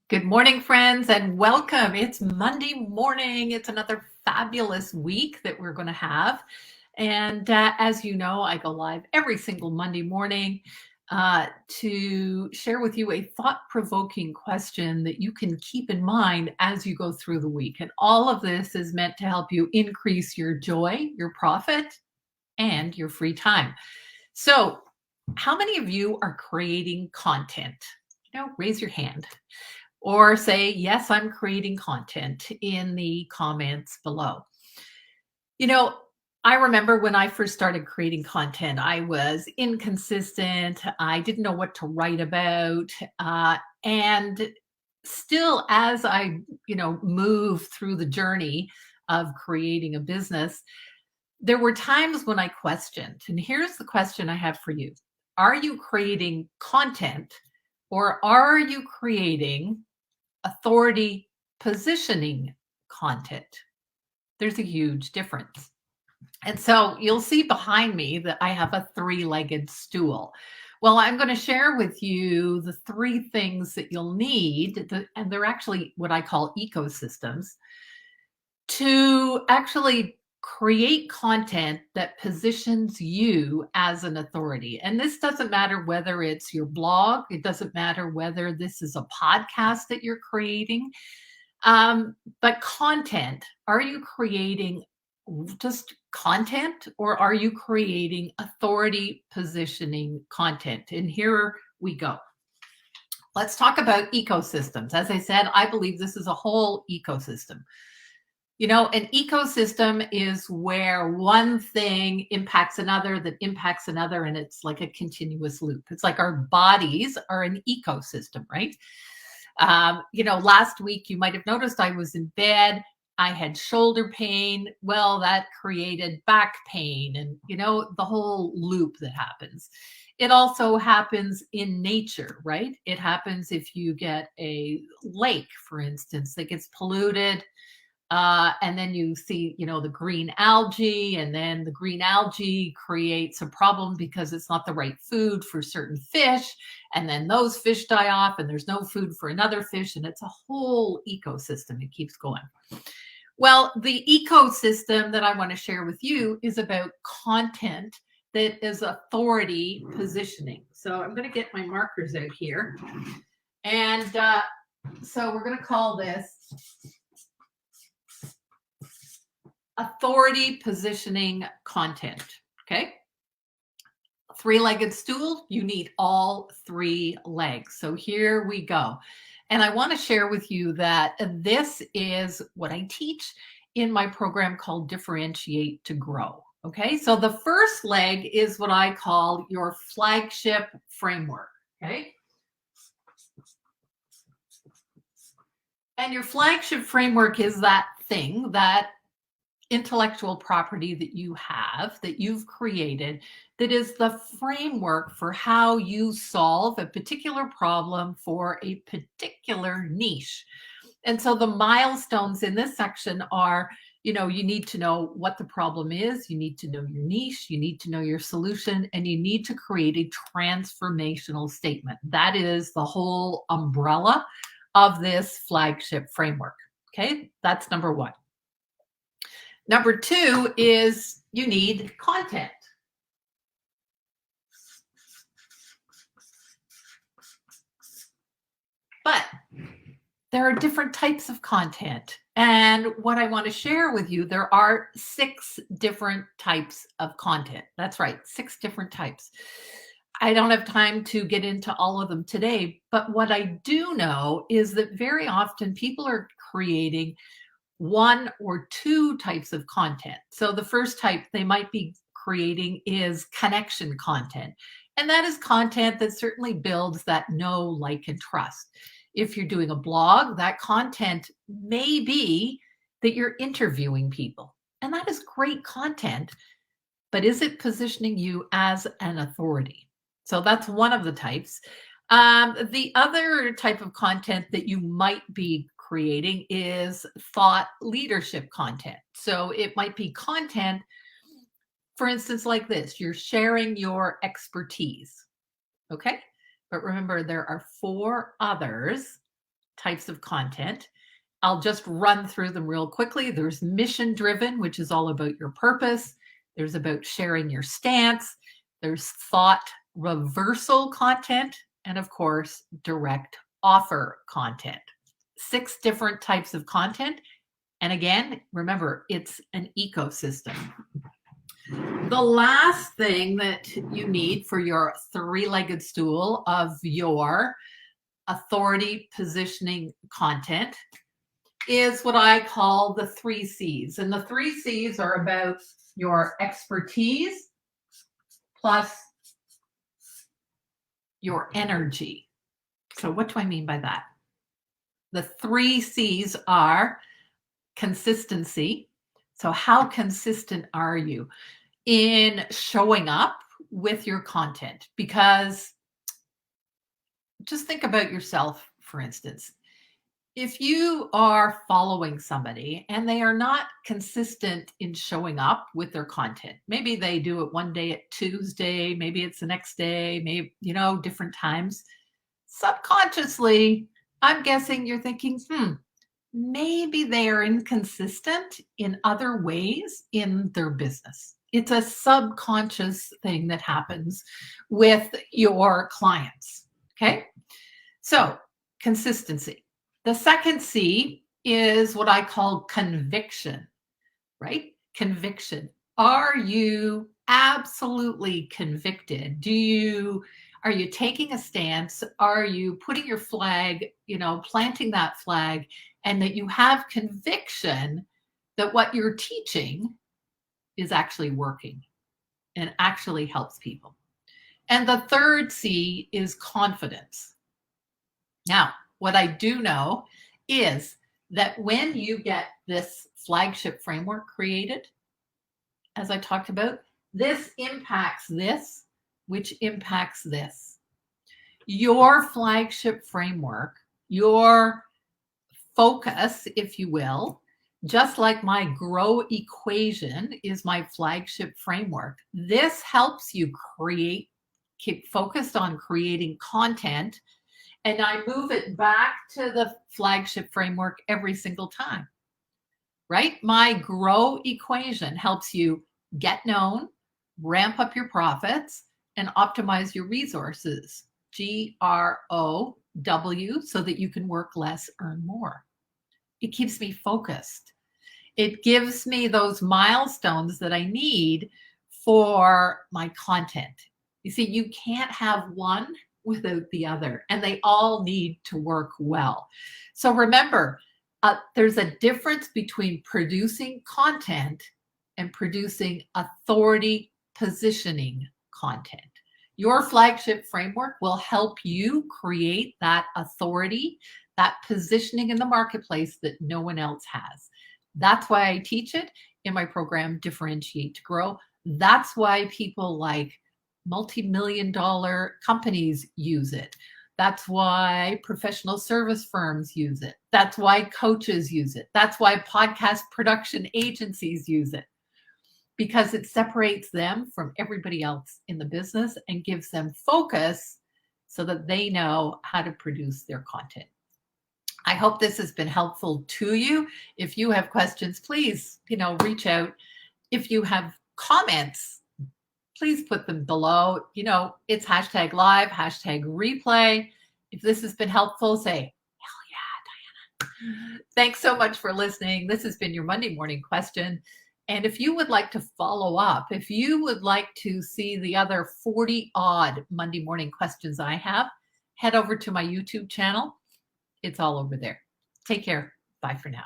Good morning, friends, and welcome. It's Monday morning. It's another fabulous week that we're going to have. And as you know, I go live every single Monday morning to share with you a thought provoking question that you can keep in mind as you go through the week. And all of this is meant to help you increase your joy, your profit, and your free time. So, how many of you are creating content? Raise your hand. Or say, yes, I'm creating content in the comments below. You know, I remember when I first started creating content, I was inconsistent. I didn't know what to write about. And still, as I, move through the journey of creating a business, there were times when I questioned. And here's the question I have for you. Are you creating content or are you creating authority positioning content? There's a huge difference. And so you'll see behind me that I have a three-legged stool. Well, I'm going to share with you the three things that you'll need, and they're actually what I call ecosystems, to actually create content that positions you as an authority. And this doesn't matter whether it's your blog, it doesn't matter whether this is a podcast that you're creating, but content. Are you creating just content or are you creating authority positioning content? And here we go. Let's talk about ecosystems. As I said, I believe this is a whole ecosystem. An ecosystem is where one thing impacts another that impacts another, and it's like a continuous loop. It's like our bodies are an ecosystem, right? Last week you might have noticed I was in bed. I had shoulder pain. Well, that created back pain and, the whole loop that happens. It also happens in nature, right? It happens if you get a lake, for instance, that gets polluted. And then you see, the green algae, and then the green algae creates a problem because it's not the right food for certain fish. And then those fish die off and there's no food for another fish. And it's a whole ecosystem. It keeps going. Well, the ecosystem that I want to share with you is about content that is authority positioning. So I'm going to get my markers out here. And so we're going to call this authority positioning content. Okay. Three-legged stool, you need all three legs. So here we go. And I want to share with you that this is what I teach in my program called Differentiate to Grow. Okay. So the first leg is what I call your flagship framework. Okay. And your flagship framework is that thing, that intellectual property that you have, that you've created, that is the framework for how you solve a particular problem for a particular niche. And so the milestones in this section are, you need to know what the problem is, you need to know your niche, you need to know your solution, and you need to create a transformational statement. That is the whole umbrella of this flagship framework. Okay, that's number one. Number two is you need content. But there are different types of content. And what I want to share with you, there are 6 different types of content. That's right, 6 different types. I don't have time to get into all of them today, but what I do know is that very often people are creating 1 or 2 types of content. So the first type they might be creating is connection content. And that is content that certainly builds that know, like, and trust. If you're doing a blog, that content may be that you're interviewing people. And that is great content, but is it positioning you as an authority? So that's one of the types. The other type of content that you might be creating is thought leadership content. So it might be content, for instance, like this. You're sharing your expertise. Okay. But remember, there are 4 others types of content. I'll just run through them real quickly. There's mission driven, which is all about your purpose. There's about sharing your stance. There's thought reversal content. And of course, direct offer content. 6 different types of content. And again, remember, it's an ecosystem. The last thing that you need for your 3-legged stool of your authority positioning content is what I call the 3 C's. And the 3 C's are about your expertise plus your energy. So what do I mean by that? The 3 C's are consistency. So how consistent are you in showing up with your content? Because just think about yourself, for instance. If you are following somebody and they are not consistent in showing up with their content, maybe they do it one day at Tuesday, maybe it's the next day, maybe, different times. Subconsciously, I'm guessing you're thinking, maybe they are inconsistent in other ways in their business. It's a subconscious thing that happens with your clients. Okay. So consistency. The second C is what I call conviction, right? Conviction. Are you absolutely convicted? Are you taking a stance? Are you putting your flag, planting that flag, and that you have conviction that what you're teaching is actually working and actually helps people? And the third C is confidence. Now, what I do know is that when you get this flagship framework created, as I talked about, this impacts this, which impacts this. Your flagship framework, your focus, if you will, just like my GROW equation is my flagship framework. This helps you keep focused on creating content, and I move it back to the flagship framework every single time, right? My GROW equation helps you get known, ramp up your profits, and optimize your resources. GROW, so that you can work less, earn more. It keeps me focused. It gives me those milestones that I need for my content. You see, you can't have one without the other, and they all need to work well. So remember, there's a difference between producing content and producing authority positioning content. Your flagship framework will help you create that authority, that positioning in the marketplace that no one else has. That's why I teach it in my program, Differentiate to Grow. That's why people like multi-million-dollar companies use it. That's why professional service firms use it. That's why coaches use it. That's why podcast production agencies use it, because it separates them from everybody else in the business and gives them focus so that they know how to produce their content. I hope this has been helpful to you. If you have questions, please, reach out. If you have comments, please put them below. It's #live, #replay. If this has been helpful, say, hell yeah, Diana. Thanks so much for listening. This has been your Monday morning question. And if you would like to follow up, if you would like to see the other 40 odd Monday morning questions I have, head over to my YouTube channel. It's all over there. Take care. Bye for now.